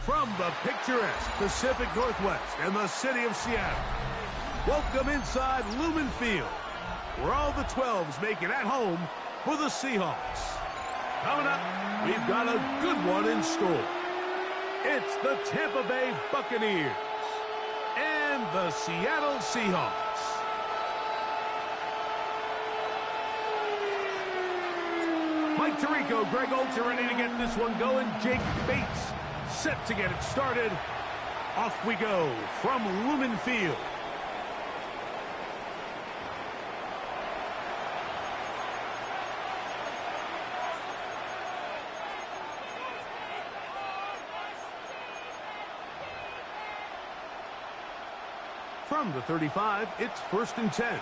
From the picturesque Pacific Northwest and the city of Seattle, welcome inside Lumen Field, where all the 12s make it at home for the Seahawks. Coming up, we've got a good one in store. It's the Tampa Bay Buccaneers and the Seattle Seahawks. Mike Tirico, Greg Olds are ready to get this one going. Jake Bates set to get it started. Off we go from Lumen Field. From the 35, it's 1st and 10.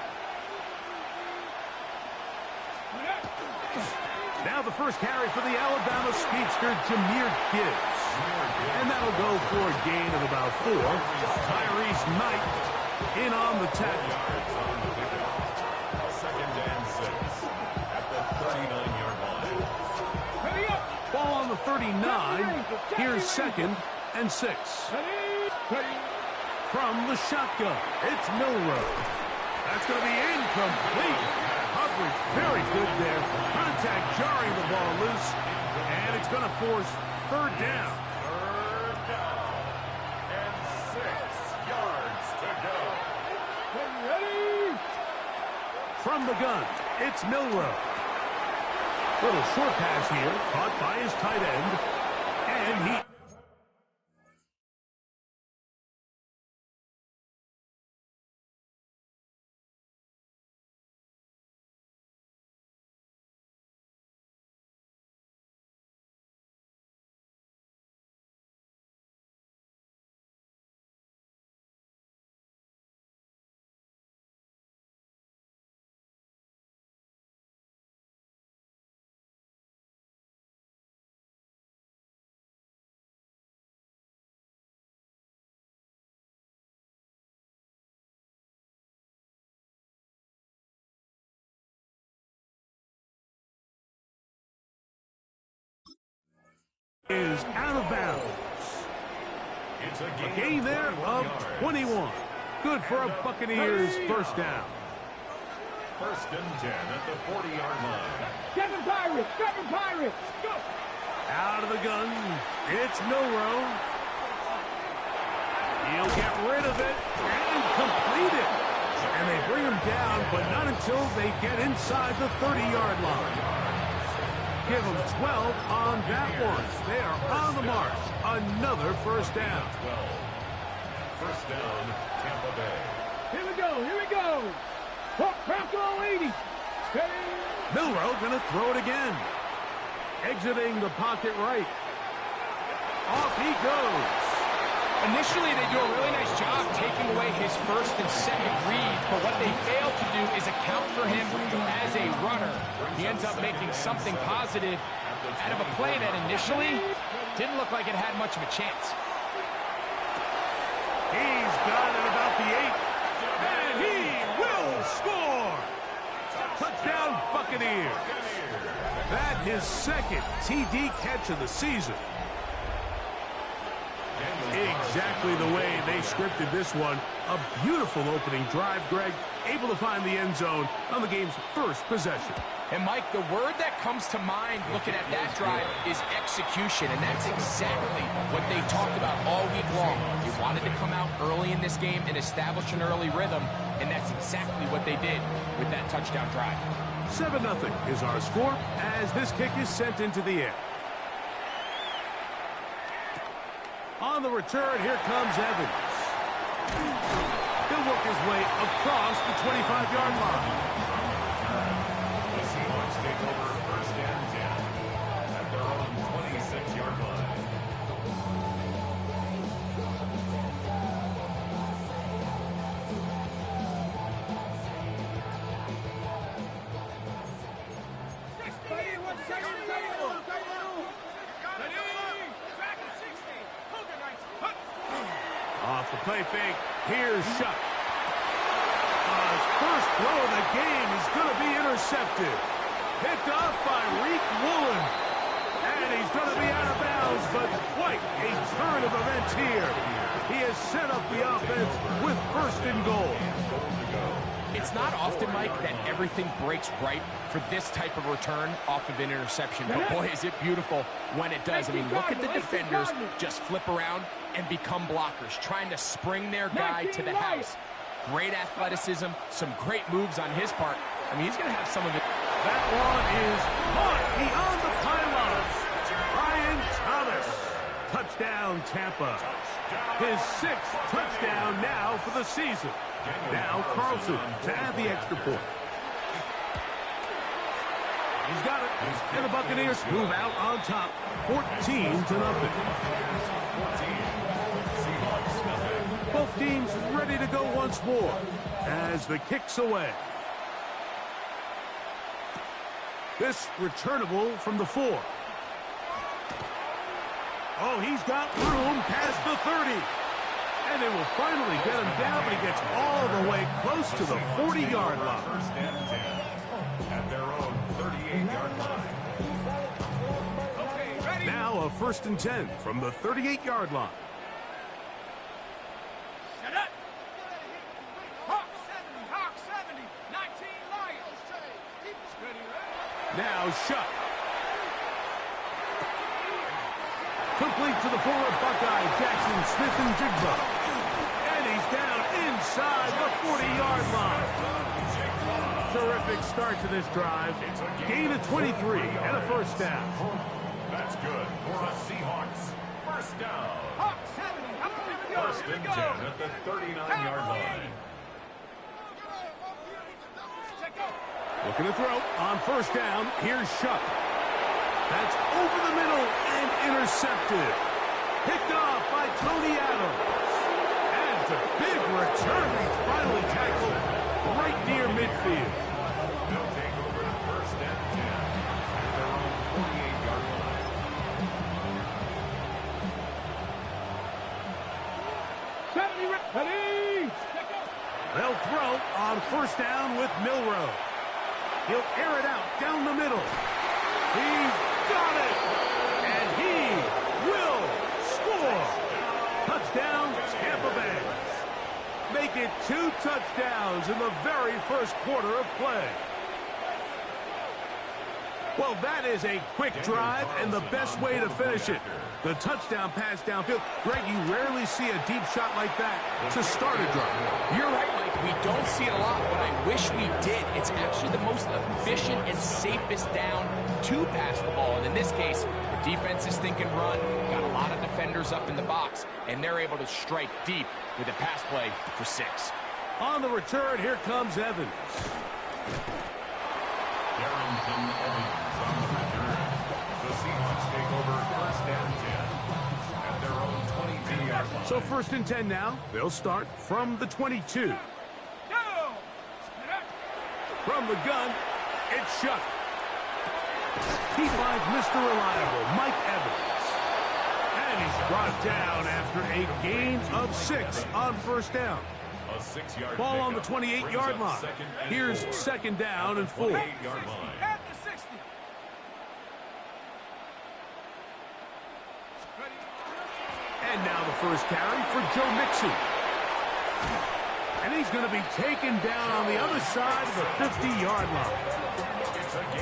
Now the first carry for the Alabama speedster, Jahmyr Gibbs. And that'll go for a gain of about 4. Tyrese Knight in on the tackle. 2nd and 6 at the 39-yard line. Ball on the 39. Here's 2nd and 6. From the shotgun, it's Milroe. That's going to be incomplete. Coverage very good there. Contact jarring the ball loose. And it's going to force 3rd down. 3rd down. And 6 yards to go. Ready? From the gun, it's Milroe. Little short pass here, caught by his tight end. And he... is out of bounds. It's A gain there of 21. Good for a Buccaneers 1st down. 1st and 10 at the 40-yard line. Seven Pirates, go! Out of the gun, it's Milroe. He'll get rid of it and complete it. And they bring him down, but not until they get inside the 30-yard line. Give them 12 on that one. They are on the march. Another 1st down. 12. 1st down, Tampa Bay. Here we go. Bronco 80. Steady. Milroe going to throw it again. Exiting the pocket right. Off he goes. Initially, they do a really nice job taking away his 1st and 2nd read, but what they fail to do is account for him as a runner. He ends up making something positive out of a play that initially didn't look like it had much of a chance. He's got it about the 8, and he will score! Touchdown, Buccaneers! That his 2nd TD catch of the season. Exactly the way they scripted this one. A beautiful opening drive, Greg. Able to find the end zone on the game's 1st possession. And, Mike, the word that comes to mind looking at that drive is execution, and that's exactly what they talked about all week long. They wanted to come out early in this game and establish an early rhythm, and that's exactly what they did with that touchdown drive. 7-0 is our score as this kick is sent into the air. On the return, here comes Evans. He'll work his way across the 25-yard line. The Seahawks take over 1st and 10 at their own 26-yard line. Off the play fake, here's Shuck. His first throw of the game is going to be intercepted. Picked off by Reek Woolen. And he's going to be out of bounds, but quite a turn of events here. He has set up the offense with first and goal. It's not often, Mike, that everything breaks right for this type of return off of an interception. But boy, is it beautiful when it does. I mean, look at the defenders just flip around and become blockers, trying to spring their guy to the house. Great athleticism, some great moves on his part. I mean, he's going to have some of it. That one is caught beyond the pylons. Brian Thomas. Touchdown, Tampa. His 6th touchdown now for the season. Now Carlson to add the extra point. He's got it. And the Buccaneers move out on top. 14-0. Both teams ready to go once more as the kick's away. This returnable from the 4. Oh, he's got room past the 30. And they will finally get him down, but he gets all the way close to the 40-yard line. First and 10 at their own 38-yard line. Okay, ready? Now a 1st and 10 from the 38-yard line. Set up. Hawk 70, 19 Lions. Ready, ready? Now Shuck. Complete to the forward Buckeye, Jackson Smith-Njigba. And he's down inside the 40-yard line. Terrific start to this drive. Gain of 23 and a first down. That's good for the Seahawks. First down. Hawk 70. Here we go. First Here and we 10 go. at the 39-yard line. Check out. Looking to throw on first down. Here's Shuck. That's over the middle and intercepted. Picked off by Tony Adams. And it's a big return. He's finally tackled right near midfield. They'll take over the first and 10 at their own 48-yard line. Ready. Check out. They'll throw on first down with Milrow. He'll air it out down the middle. He's got it. And he will score. Touchdown, Tampa Bay. Make it 2 touchdowns in the very first quarter of play. Well, that is a quick drive and the best way to finish it. The touchdown pass downfield. Greg, you rarely see a deep shot like that to start a drive. You're right, Mike. We don't see it a lot, but I wish we did. It's actually the most efficient and safest down to pass the ball. And in this case, the defense is thinking run, got a lot of defenders up in the box, and they're able to strike deep with a pass play for 6. On the return, here comes Evans. Darrington Evans on the return. The Seahawks take over first and 10 at their own 22-yard line. So 1st and 10 now. They'll start from the 22. Go. From the gun, it's Shuck. He finds Mr. Reliable, Mike Evans. And he's brought down after a gain of 6 on first down. A 6-yard Ball on the pickup 28-yard brings line. up second and Here's 4 second down and 4. 28-yard line. At the 60. Ready. And now the first carry for Joe Mixon. And he's going to be taken down on the other side of the 50-yard line.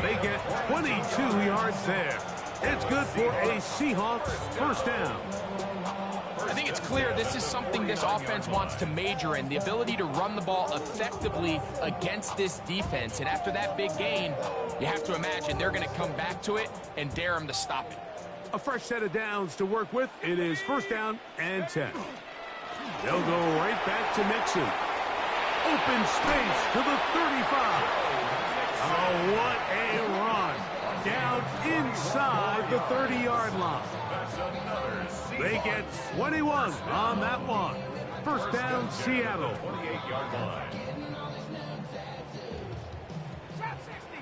They get 22 yards there. It's good for a Seahawks first down. I think it's clear this is something this offense wants to major in, the ability to run the ball effectively against this defense. And after that big gain, you have to imagine they're going to come back to it and dare them to stop it. A fresh set of downs to work with. It is first down and 10. They'll go right back to Mixon. Open space to the 35. Oh, what a run. Down inside the 30-yard line. They get 21 on that one. First down, Seattle. 28-yard line. Trap 60.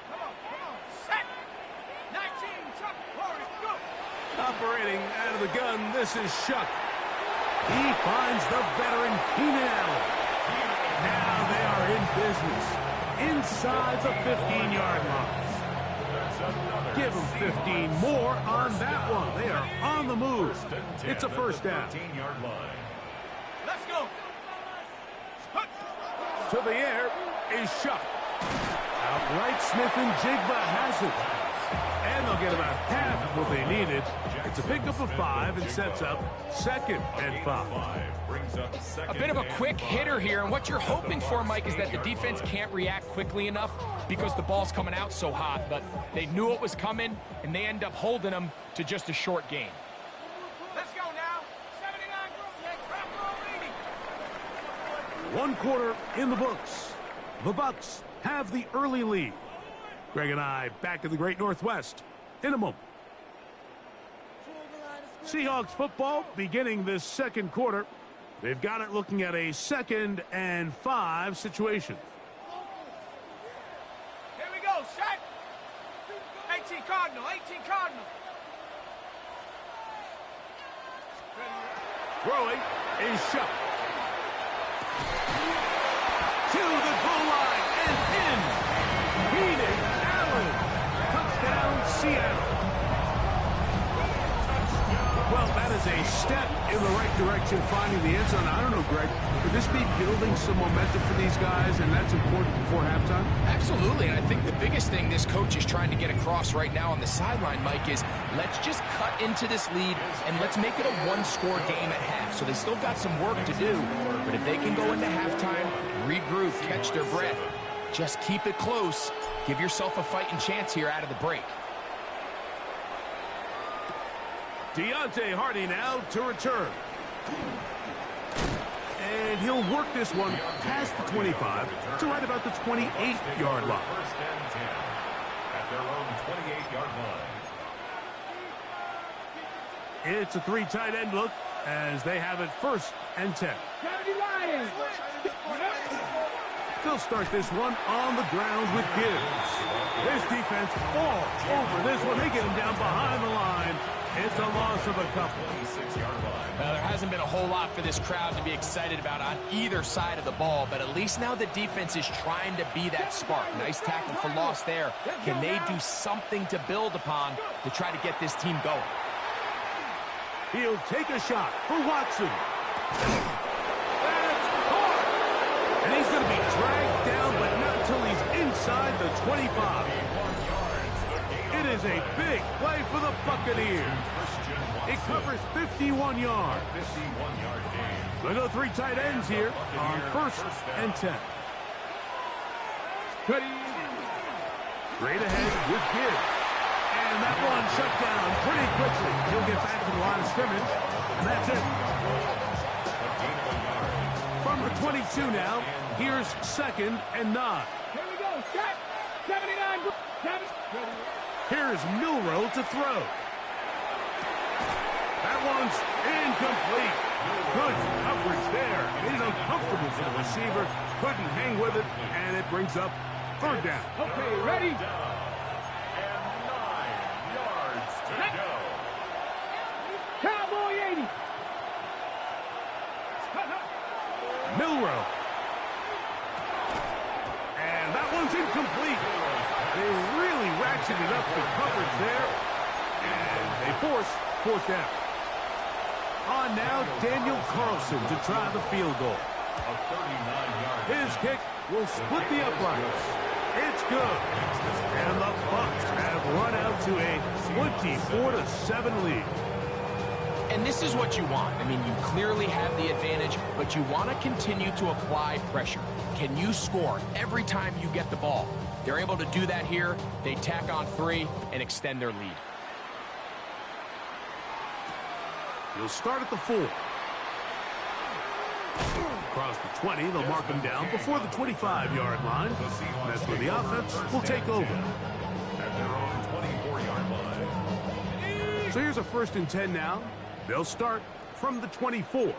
Come on. Set. 19. Trap. Forward. Go. Operating out of the gun, this is Shuck. He finds the veteran Keenan Allen. Now they are in business inside the 15-yard line. Give them 15 more on that one. They are on the move. It's a first down. 13-yard line. Let's go. To the air is Shuck. Outright, Smith and Jigba has it. And they'll get about half of what they needed. It's a pickup of 5 and sets up 2nd and 5. A bit of a quick hitter here, and what you're hoping for, Mike, is that the defense can't react quickly enough because the ball's coming out so hot, but they knew it was coming, and they end up holding them to just a short gain. Let's go now. 79. 1 quarter in the books. The Bucks have the early lead. Greg and I back in the Great Northwest in a moment. Seahawks football beginning this 2nd quarter. They've got it looking at a 2nd and 5 situation. Here we go. Set. 18 Cardinal. 18 Cardinal. Throwing is Shuck. To the goal line and in. Keenan Allen. Touchdown, Seattle. Well, that is a step in the right direction, finding the end zone. I don't know, Greg, could this be building some momentum for these guys, and that's important before halftime? Absolutely, and I think the biggest thing this coach is trying to get across right now on the sideline, Mike, is let's just cut into this lead and let's make it a one-score game at half. So they still got some work to do, but if they can go into halftime, regroup, catch their breath, just keep it close, give yourself a fighting chance here out of the break. Deontay Hardy now to return. And he'll work this one past the 25 to right about the 28-yard line. First and 10 at their own 28-yard line. It's a 3 tight end look as they have it 1st and 10. They'll start this one on the ground with Gibbs. This defense all over this one. They get him down behind the line. It's a loss of a couple. 26-yard line. There hasn't been a whole lot for this crowd to be excited about on either side of the ball, but at least now the defense is trying to be that spark. Nice tackle for loss there. Can they do something to build upon to try to get this team going? He'll take a shot for Watson. That's caught. And he's going to be dragged down, but not until he's inside the 25. It is a big play for the Buccaneers. It covers 51 yards. 51-yard gain. They'll go 3 tight ends here on 1st and 10. Straight ahead with Gibbs. And that one shut down pretty quickly. He'll get back to the line of scrimmage, and that's it. From the 22 now, here's 2nd and 9. Here we go. Set. 79. Here's Milroe to throw. That one's incomplete. Good coverage there. It is uncomfortable for the receiver. Couldn't hang with it, and it brings up 3rd down. Okay, ready? And 9 yards to go. Cowboy 80. Milroe. And that one's incomplete. They really ratcheted up the coverage there. And they force 4th down. On now, Daniel Carlson to try the field goal. A 39-yard. His kick will split the uprights. It's good. And the Bucs have run out to a 24-7 lead. And this is what you want. I mean, you clearly have the advantage, but you want to continue to apply pressure. Can you score every time you get the ball? They're able to do that here. They tack on 3 and extend their lead. He'll start at the 4. Across the 20, they'll mark him down before the 25-yard line. That's where the offense will take over. At their own 24-yard line. So here's a 1st and 10 now. They'll start from the 24.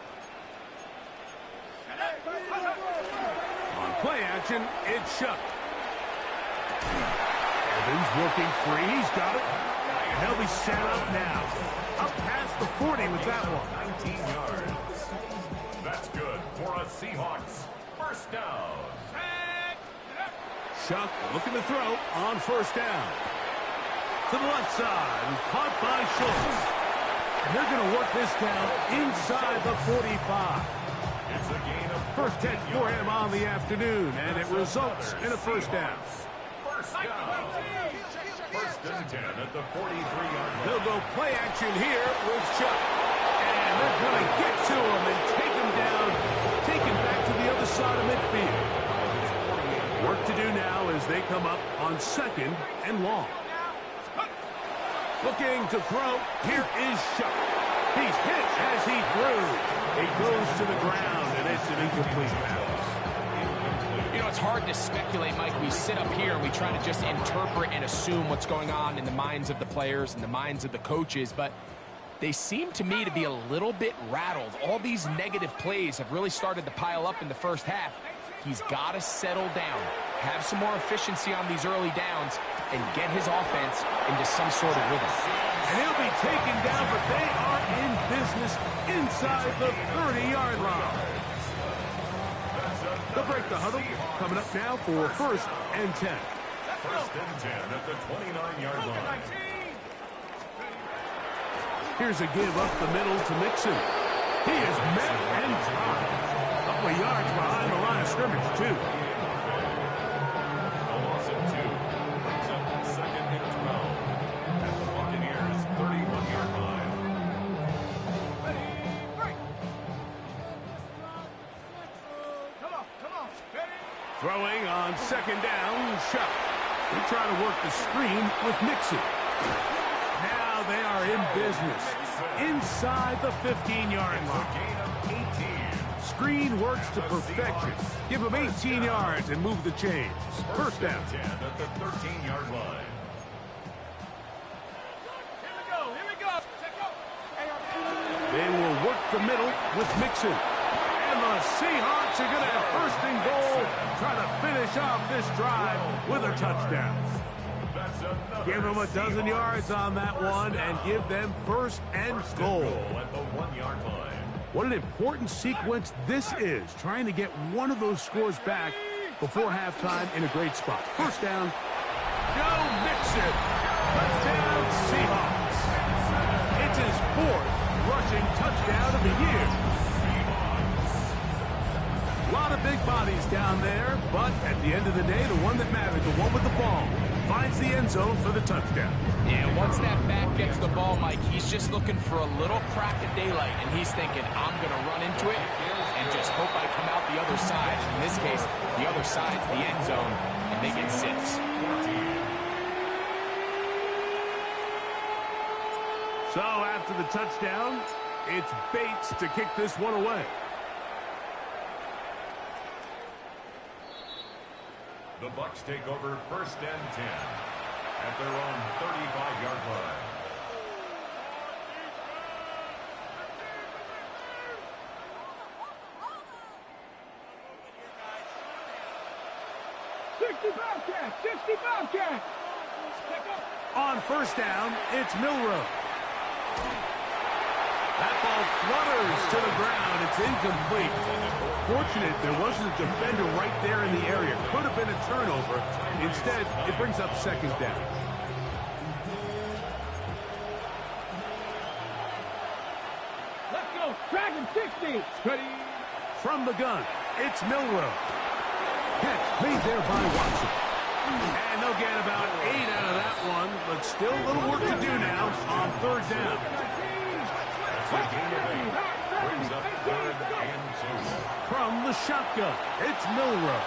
On play action, it's Shuck. Evans working free. He's got it. And they'll be set up now. Up past the 40 with that one. 19 yards. That's good for a Seahawks first down. Shuck looking to throw on 1st down. to the left side, caught by Schultz. And they're going to work this down inside the 45. It's a gain of First catch for him on the afternoon, and it results in a first down. first down. First and 10 at the 43-yard line. They'll go play action here with Chuck. And they're going to get to him and take him down, take him back to the other side of midfield. Work to do now as they come up on second and long. Looking to throw. Here is Chuck. He's hit as he threw. He goes to the ground, and it's an incomplete pass. You know, it's hard to speculate, Mike. We sit up here and we try to just interpret and assume what's going on in the minds of the players and the minds of the coaches, but they seem to me to be a little bit rattled. All these negative plays have really started to pile up in the first half. He's got to settle down, have some more efficiency on these early downs, and get his offense into some sort of rhythm. And he'll be taken down, but they are in business inside the 30-yard line. They'll break the huddle. Coming up now for first and 10. First and 10 at the 29-yard line. Here's a give up the middle to Mixon. He is met and tied. A couple of yards behind the line of scrimmage, too. A loss of 2. Brings up second and 12 at the Buccaneers' 31-yard line. Throwing on second down, Shuck. They try to work the screen with Mixon. Now they are in business inside the 15-yard line. Gain of 18. Screen works to perfection. Give them 18 yards and move the chains. First down. 10 at the 13-yard line. Here we go. They will work the middle with Mixon. And the Seahawks are going to have first and goal, try to finish off this drive with a touchdown. Give them a dozen yards on that one and give them first and goal. At the 1-yard line. What an important sequence this is, trying to get one of those scores back before halftime in a great spot. First down, Joe Mixon. Touchdown, Seahawks. It's his fourth rushing touchdown of the year. A lot of big bodies down there, but at the end of the day, the one that mattered, the one with the ball, finds the end zone for the touchdown. Yeah, once that back gets the ball, Mike, he's just looking for a little crack of daylight, and he's thinking, I'm going to run into it and just hope I come out the other side. In this case, the other side's the end zone, and they get 6. So after the touchdown, it's Bates to kick this one away. The Bucs take over first and 10 at their own 35-yard line. On first down, it's Milroe. That ball flutters to the ground. It's incomplete. Fortunate there wasn't a defender right there in the area. Could have been a turnover. Instead, it brings up second down. Let's go. Dragon 60. Ready. From the gun, it's Milroe. Catch made there by Watson. And they'll get about 8 out of that one, but still a little work to do now on third down. Brings up third and 2. From the shotgun, it's Milroe.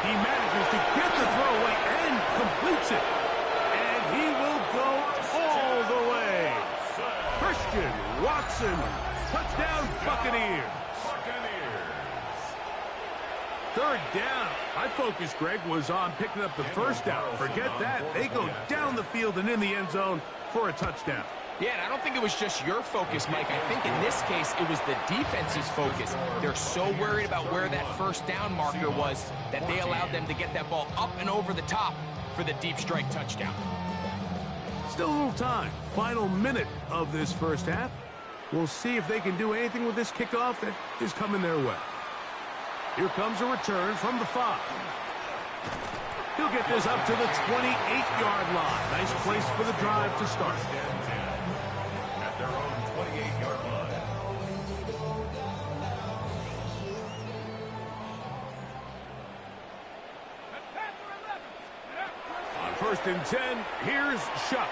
He manages to get the throw away and completes it. And he will go all the way. Christian Watson, touchdown Buccaneers. Third down. My focus, Greg, was on picking up the first down. Forget that. They go down the field and in the end zone for a touchdown. Yeah, and I don't think it was just your focus, Mike. I think in this case, it was the defense's focus. They're so worried about where that first down marker was that they allowed them to get that ball up and over the top for the deep strike touchdown. Still a little time. Final minute of this first half. We'll see if they can do anything with this kickoff that is coming their way. Here comes a return from the 5. He'll get this up to the 28-yard line. Nice place for the drive to start. At their own 28-yard line. On 1st and 10, here's Shuck.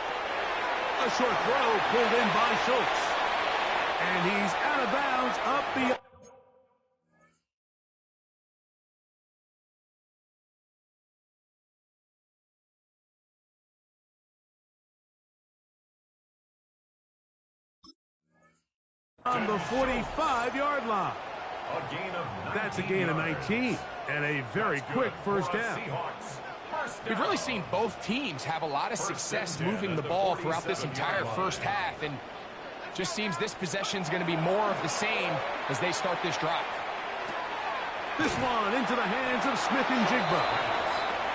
A short throw pulled in by Schultz. And he's out of bounds up the... on the 45-yard line. A gain of 19 That's a gain of 19 and a very quick first down. We've really seen both teams have a lot of success moving the ball throughout this entire first half, and just seems this possession is going to be more of the same as they start this drive. This one into the hands of Smith and Jigba.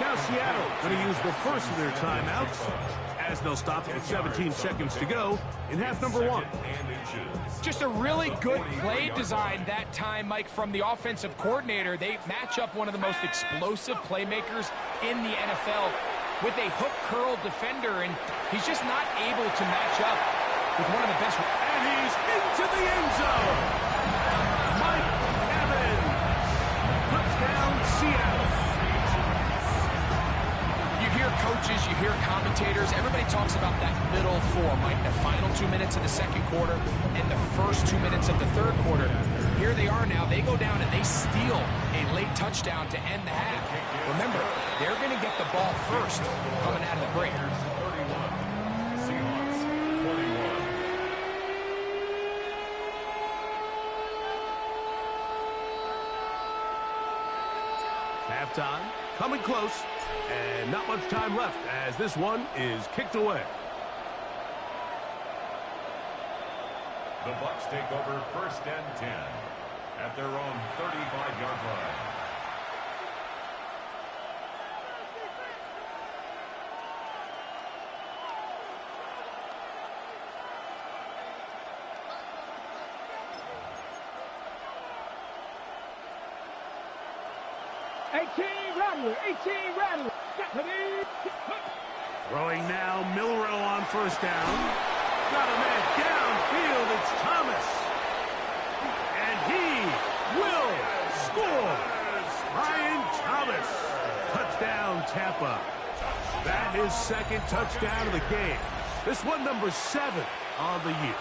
Now Seattle going to use the first of their timeouts as they'll stop with 17 seconds to go in half number 1. Just a really good play design that time, Mike, from the offensive coordinator. They match up one of the most explosive playmakers in the NFL with a hook curl defender, and he's just not able to match up with one of the best. And he's into the end zone. Mike Evans. Touchdown, Seattle. You hear coaches, you hear commentators, everybody talks about that middle four, Mike, the final 2 minutes of the second quarter and the first 2 minutes of the third quarter. Here they are now. They go down and they steal a late touchdown to end the half. Remember, they're going to get the ball first coming out of the break. Seahawks 21. Halftime coming close, and not much time left as this one is kicked away. The Bucs take over 1st and 10 at their own 35-yard line. Throwing now, Milrow on first down. Got a man downfield, it's Thomas. And he will score. Ryan Thomas. Touchdown, Tampa. That is second touchdown of the game. This one number 7 on the year.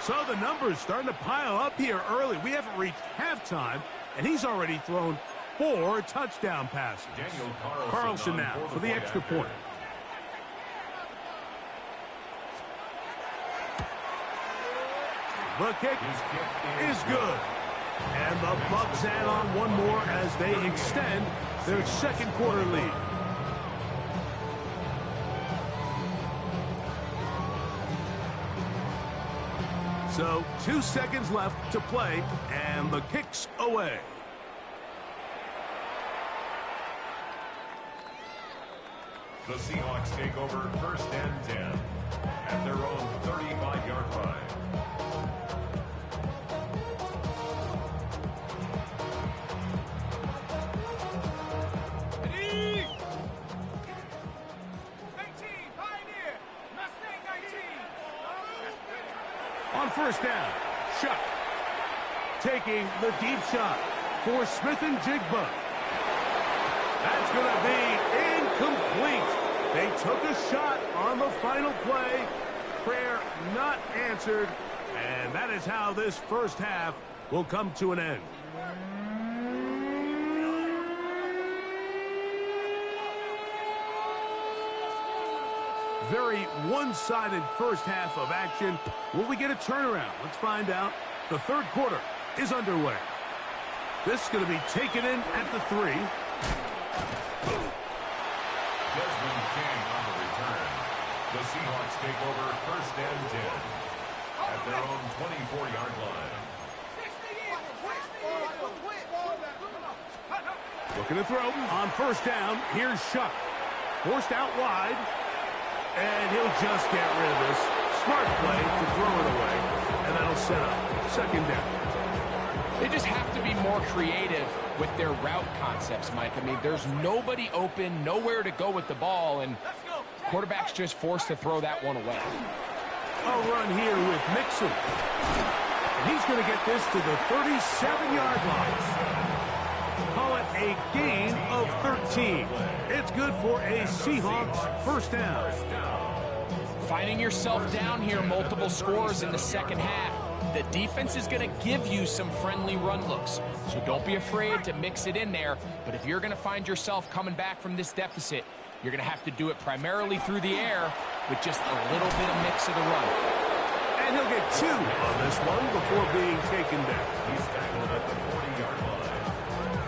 So the numbers starting to pile up here early. We haven't reached halftime, and he's already thrown 4 touchdown passes. Daniel Carlson now for the extra point. The kick is good. And the Bucs add on one more as they extend their second quarter lead. So 2 seconds left to play, and the kick's away. The Seahawks take over 1st and 10 at their own 35-yard line. On first down, Shuck taking the deep shot for Smith and Jigba. That's going to be incomplete. They took a shot on the final play. Prayer not answered. And that is how this first half will come to an end. Very one-sided first half of action. Will we get a turnaround? Let's find out. The third quarter is underway. This is going to be taken in at the 3. Desmond King on the return. The Seahawks take over 1st and 10 at their own 24-yard line. Looking to throw on first down. Here's Shuck. Forced out wide. And he'll just get rid of this. Smart play to throw it away. And that'll set up second down. They just have to be more creative with their route concepts, Mike. I mean, there's nobody open, nowhere to go with the ball, and quarterback's just forced to throw that one away. A run here with Mixon. And he's going to get this to the 37-yard line. Call it a gain of 13. It's good for a Seahawks first down. Finding yourself down here, multiple scores in the second half. The defense is going to give you some friendly run looks, so don't be afraid to mix it in there. But if you're going to find yourself coming back from this deficit, you're going to have to do it primarily through the air with just a little bit of mix of the run. And he'll get 2 on this one before being taken down. He's tackled at the 40-yard line.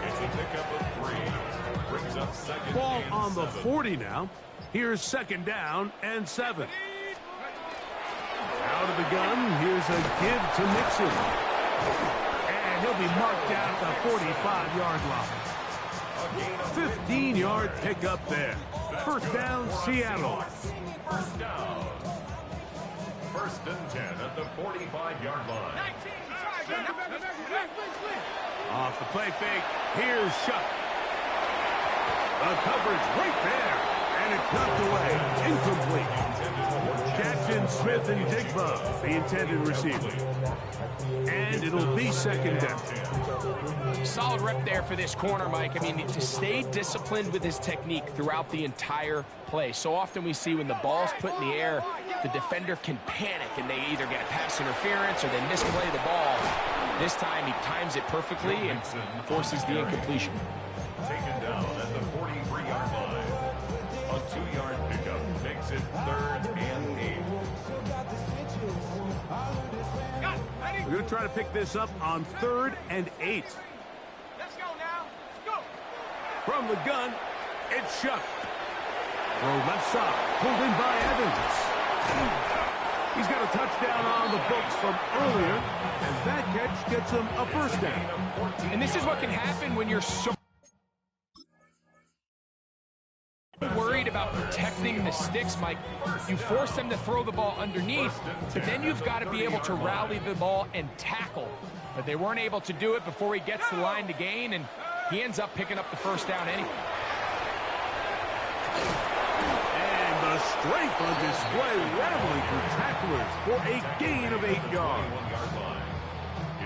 It's a pickup of 3. Brings up second. Ball and on the 7. 40 now. Here's second down and 7. Out of the gun, here's a give to Mixon. And he'll be marked down at the 45-yard line. 15-yard pickup there. First down, Seattle. First down. First and 10 at the 45-yard line. Off the play fake, here's Shuck. The coverage right there, and it's knocked away, incomplete. Jackson, Smith, and Digba, the intended receiver. And it'll be second down. Solid rep there for this corner, Mike. I mean, to stay disciplined with his technique throughout the entire play. So often we see when the ball's put in the air, the defender can panic, and they either get a pass interference or they misplay the ball. This time he times it perfectly and forces the incompletion. Taken down at the 43-yard line. A 2-yard pickup makes it 3rd and 8. We're going to try to pick this up on 3rd and 8. Let's go now. Let's go. From the gun, it's Shuck. Throw left side, pulled in by Evans. He's got a touchdown on the books from earlier, and that catch gets him a first down. And this is what can happen when you're so worried about protecting the sticks, Mike. You force them to throw the ball underneath, but then you've got to be able to rally the ball and tackle. But they weren't able to do it before he gets the line to gain, and he ends up picking up the first down anyway. And the strength on display, rattling through tacklers for a gain of 8 yards.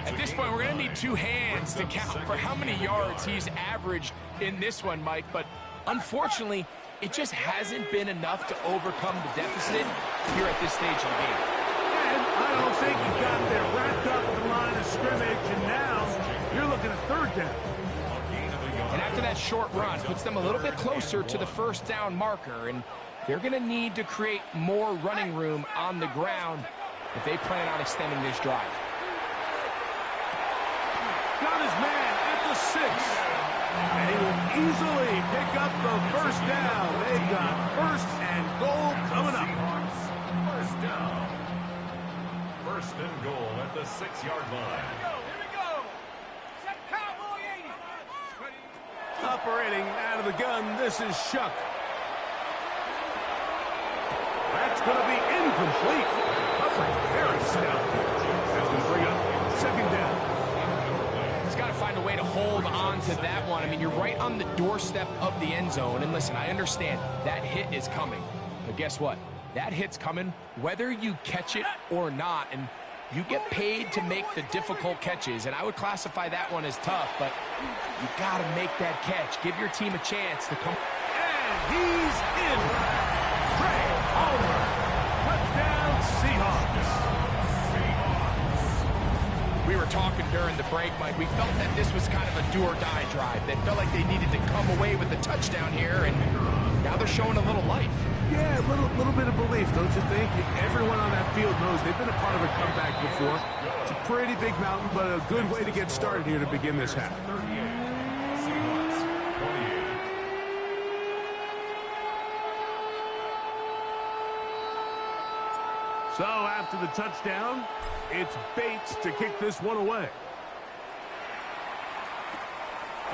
At this point, we're going to need 2 hands to count for how many yards he's averaged in this one, Mike. But unfortunately, it just hasn't been enough to overcome the deficit here at this stage of the game. And I don't think he got there wrapped up at the line of scrimmage, and now you're looking at 3rd down. And after that short run, puts them a little bit closer to the first down marker, and they're going to need to create more running room on the ground if they plan on extending this drive. Got his man at the 6. And he will easily pick up the first down. They've got 1st and goal coming up. First down. 1st and goal at the 6-yard line. Here we go. Set Cowboy 80. Operating out of the gun, this is Shuck. That's going to be incomplete. Very stout. That's going to bring up second down. He's got to find a way to hold on to that one. I mean, you're right on the doorstep of the end zone. And listen, I understand that hit is coming. But guess what? That hit's coming whether you catch it or not. And you get paid to make the difficult catches. And I would classify that one as tough. But you got to make that catch. Give your team a chance to come. And he's in. Trey Palmer. Touchdown Seahawks. We were talking during the break, Mike. We felt that this was kind of a do-or-die drive. They felt like they needed to come away with the touchdown here, and now they're showing a little life. Yeah, a little bit of belief, don't you think? Everyone on that field knows they've been a part of a comeback before. It's a pretty big mountain, but a good way to get started here to begin this half. So after the touchdown, it's Bates to kick this one away.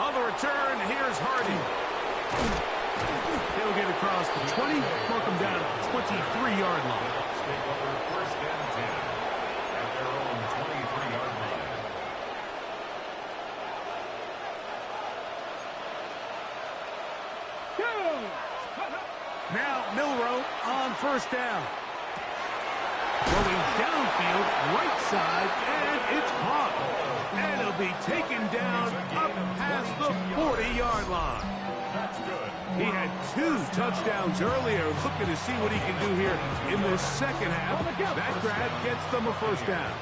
On the return, here's Hardy. He'll get across the 20, mark him down at the 23-yard line. Take over 1st and 10 at their own 23-yard line. Now Milroe on first down. Going downfield, right side, and it's caught. And it'll be taken down up past the 40-yard line. That's good. He had 2 touchdowns earlier. Looking to see what he can do here in the second half. That grab gets them a first down.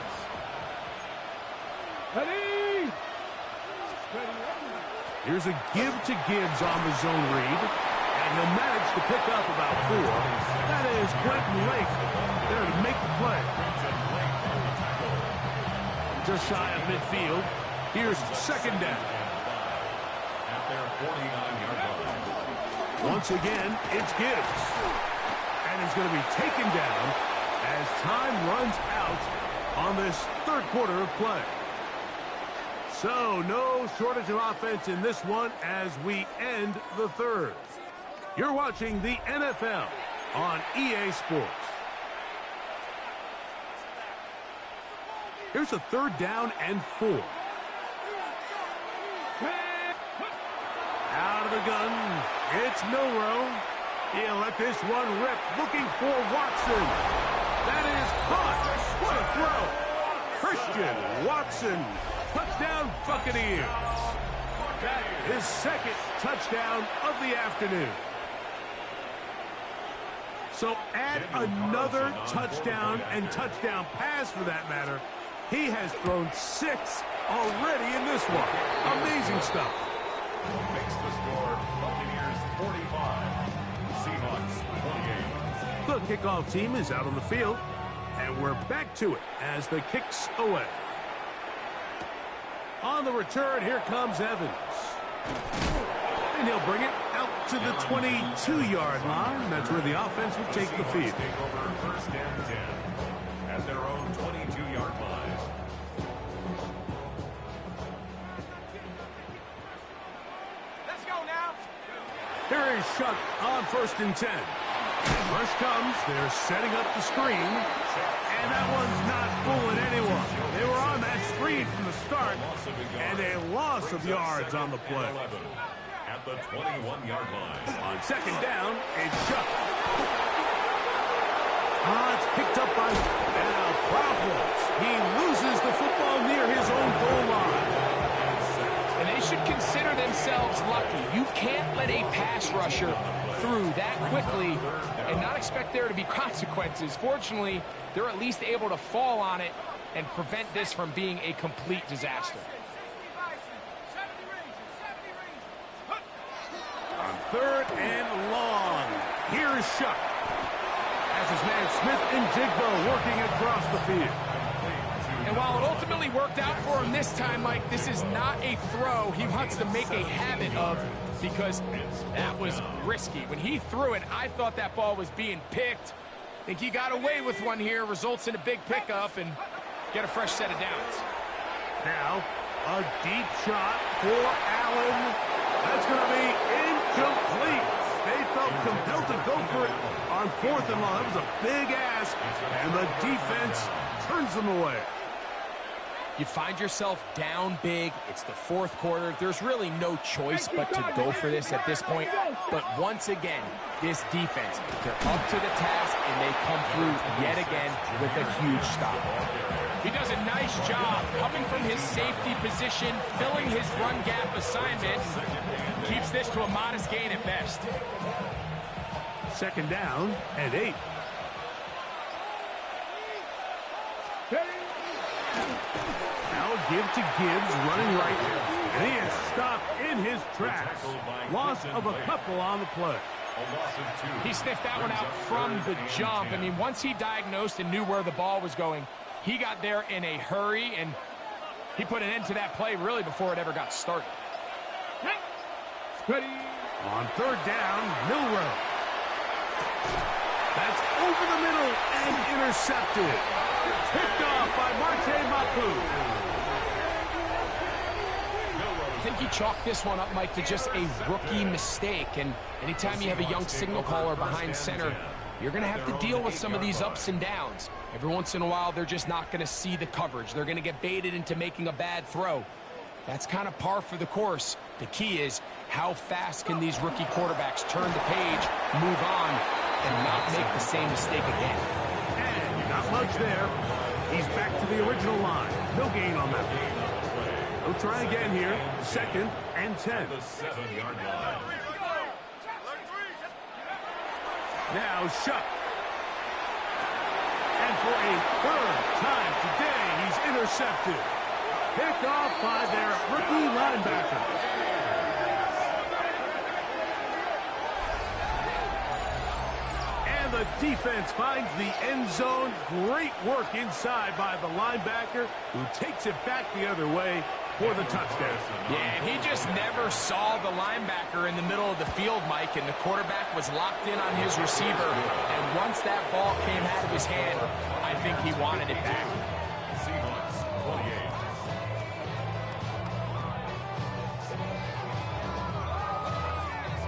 Here's a give to Gibbs on the zone read. And he'll manage to pick up about 4. That is Quentin Lake there to make the play. Just shy of midfield. Here's second down. At their 49-yard line. Once again, it's Gibbs. And he's going to be taken down as time runs out on this third quarter of play. So, no shortage of offense in this one as we end the third. You're watching the NFL on EA Sports. Here's a third down and 4. Out of the gun, it's Milroe. He'll let this one rip, looking for Watson. That is caught. What a throw. Christian Watson. Touchdown, Buccaneers. That is second touchdown of the afternoon. So add another touchdown and touchdown pass for that matter. He has thrown 6 already in this one. Amazing stuff. Makes the score Buccaneers 45, Seahawks 28. The kickoff team is out on the field, and we're back to it as the kick's away. On the return, here comes Evans. And he'll bring it out to the 22-yard line. That's where the offense will take the field. Take over first and 10 at their own 22-yard line. Let's go now. Here is Shuck on first and 10. Rush comes. They're setting up the screen. And that one's not fooling anyone. They were on that screen from the start. And a loss of yards on the play. At the 21-yard line. On second down, it's Shuck. It's picked up by now problems. He loses the football near his own goal line. And they should consider themselves lucky. You can't let a pass rusher through that quickly and not expect there to be consequences. Fortunately, they're at least able to fall on it and prevent this from being a complete disaster. On third and long, here's Shuck. As his man Smith and Jigbo working across the field. And while it ultimately worked out for him this time, Mike, this is not a throw he wants to make a habit of because that was risky. When he threw it, I thought that ball was being picked. I think he got away with one here, results in a big pickup and get a fresh set of downs. Now, a deep shot for Allen. That's going to be incomplete. They felt compelled to go for it on fourth and long. That was a big ask, and the defense turns them away. You find yourself down big. It's the fourth quarter. There's really no choice but to go for this at this point. But once again, this defense, they're up to the task, and they come through yet again with a huge stop. He does a nice job coming from his safety position, filling his run gap assignment. Keeps this to a modest gain at best. Second down and 8. Now a give to Gibbs, running right, and he is stopped in his tracks. Loss of a couple on the play. He sniffed that one out from the jump. I mean, once he diagnosed and knew where the ball was going, he got there in a hurry, and he put an end to that play really before it ever got started. On third down, Milroe. That's over the middle and intercepted. Picked off by Marte Mapu. I think he chalked this one up, Mike, to just a rookie mistake. And anytime you have a young signal caller behind center, you're going to have to deal with some of these ups and downs. Every once in a while, they're just not going to see the coverage. They're going to get baited into making a bad throw. That's kind of par for the course. The key is how fast can these rookie quarterbacks turn the page, move on, and not make the same mistake again. And not much there. He's back to the original line. No gain on that one. He'll try again here. 2nd and 10. The 7-yard line. Now Shuck. And for a 3rd time today, he's intercepted. Picked off by their rookie linebacker. And the defense finds the end zone. Great work inside by the linebacker, who takes it back the other way for the touchdown. Yeah, and he just never saw the linebacker in the middle of the field, Mike, and the quarterback was locked in on his receiver. And once that ball came out of his hand, I think he wanted it back. Seahawks 28.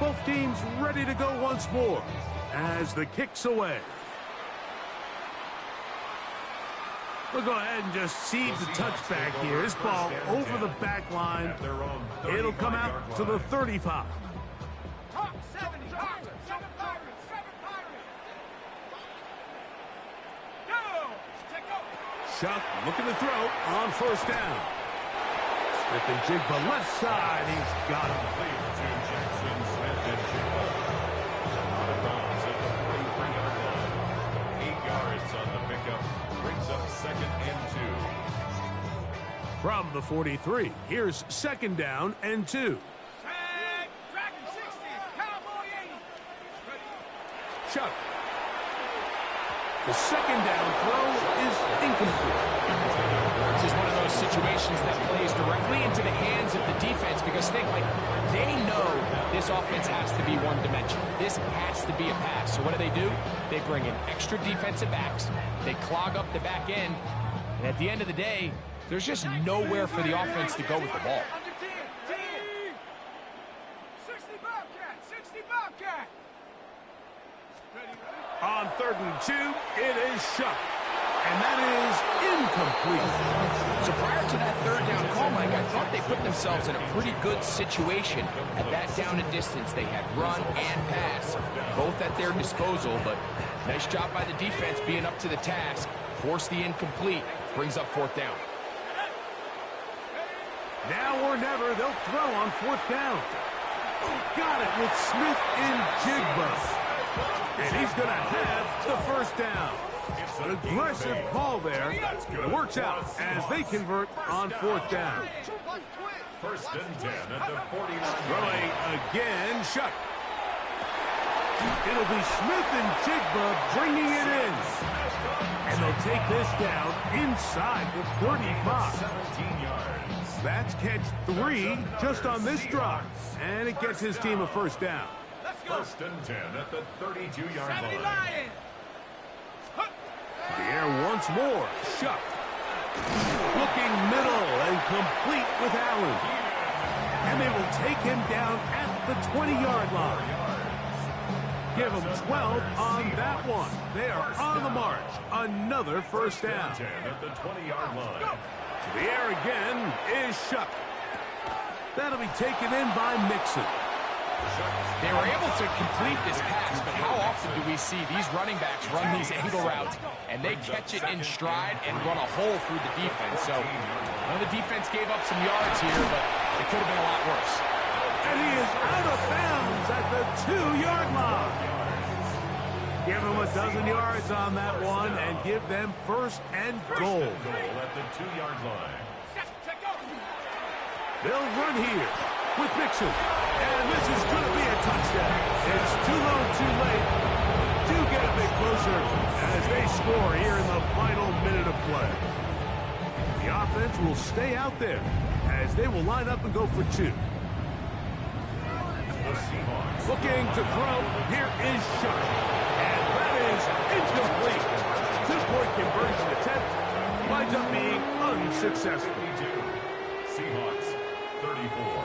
Both teams ready to go once more as the kick's away. We'll go ahead and just seed the touchback here. This ball over the back line. It'll come out to the 35. Shuck looking to throw on 1st down. Smith and Jigba left side. He's got him. Jackson, Smith, and Jigba. Out of bounds at the 43-yard line. 8 yards on the pickup. Brings up 2nd and 2. From the 43, here's 2nd down and 2. Chuck. The 2nd down throw is incomplete. This is one of those situations that plays directly into the hands of the defense because think, like, they know this offense has to be one-dimensional. This has to be a pass. So what do? They bring in extra defensive backs. They clog up the back end. And at the end of the day, there's just nowhere for the offense to go with the ball. 60 Bobcat. On 3rd and 2, it is Shuck. And that is incomplete. So prior to that 3rd down call, Mike, I thought they put themselves in a pretty good situation at that down and distance. They had run and pass, both at their disposal, but nice job by the defense being up to the task. Force the incomplete, brings up 4th down. Now or never, they'll throw on 4th down. Got it with Smith and Jigba. And he's going to have the 1st down. An aggressive call there. It works out as they convert on 4th down. 1st and 10 at the 49. Throwing again, Shuck. It'll be Smith and Jigba bringing it in. And they'll take this down inside the 35. 17 yards. That's catch 3 just on this drive. And it gets his team a 1st down. 1st and 10 at the 32-yard line. The air once more. Shuck. Looking middle and complete with Allen. And they will take him down at the 20-yard line. Give them 12 on that one. They are on the march. Another 1st down. 10 at the 20-yard line. To the air again is Shuck. That'll be taken in by Mixon. They were able to complete this pass, but how often do we see these running backs run these angle routes and they catch it in stride and run a hole through the defense? So, the defense gave up some yards here, but it could have been a lot worse. And he is out of bounds at the 2-yard line. Give them a dozen yards on that one and give them 1st and goal. At the 2-yard line. They'll run here with Mixon. And this is going to be a touchdown. It's too low, too late. Do get a bit closer as they score here in the final minute of play. The offense will stay out there as they will line up and go for 2. Looking to throw. Here is Shuck. And that is incomplete. 2-point conversion attempt winds up being unsuccessful. Seahawks 34.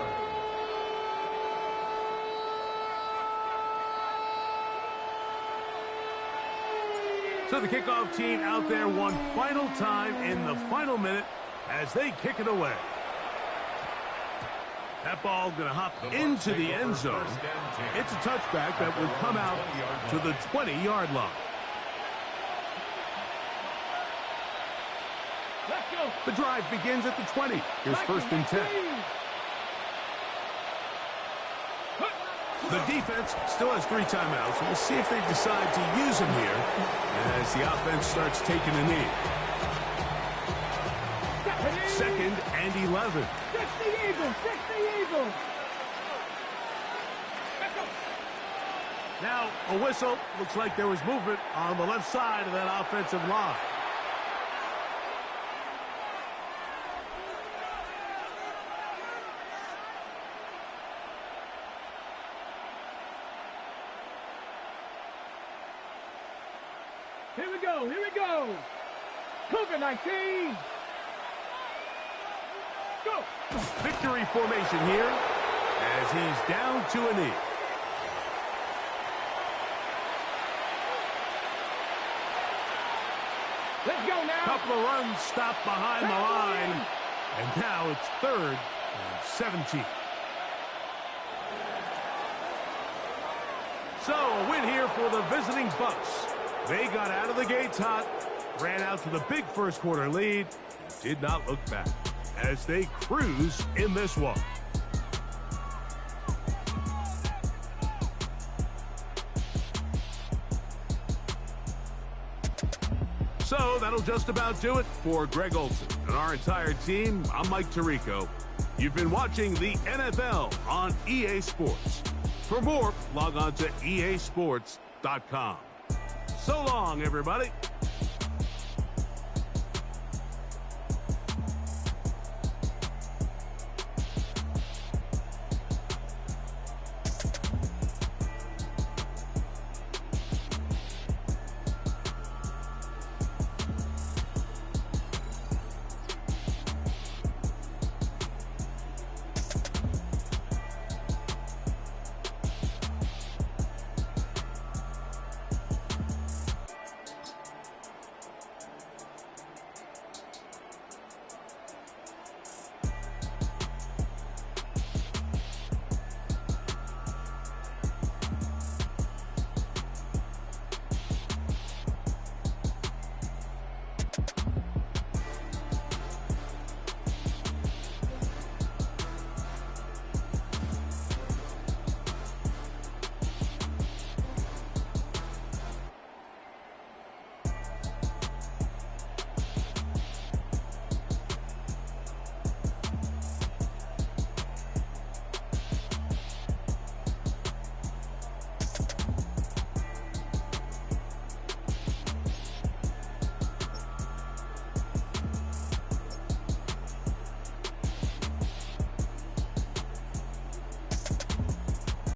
So the kickoff team out there one final time in the final minute as they kick it away. That ball going to hop into the end zone. It's a touchback that will come out to the 20-yard line. The drive begins at the 20. Here's 1st and 10. The defense still has 3 timeouts. We'll see if they decide to use them here as the offense starts taking a knee. 2nd and 11. Fix the Eagles! Fix the Eagles! Now, a whistle. Looks like there was movement on the left side of that offensive line. Here we go! Here we go! Cougar 19! Go! Victory formation here as he's down to a knee. Let's go now! Couple of runs stopped behind the line. And now it's 3rd and 17. So, a win here for the visiting Bucs. They got out of the gates hot, ran out to the big first quarter lead, and did not look back as they cruise in this one. So that'll just about do it for Greg Olsen and our entire team. I'm Mike Tirico. You've been watching the NFL on EA Sports. For more, log on to easports.com. So long, everybody.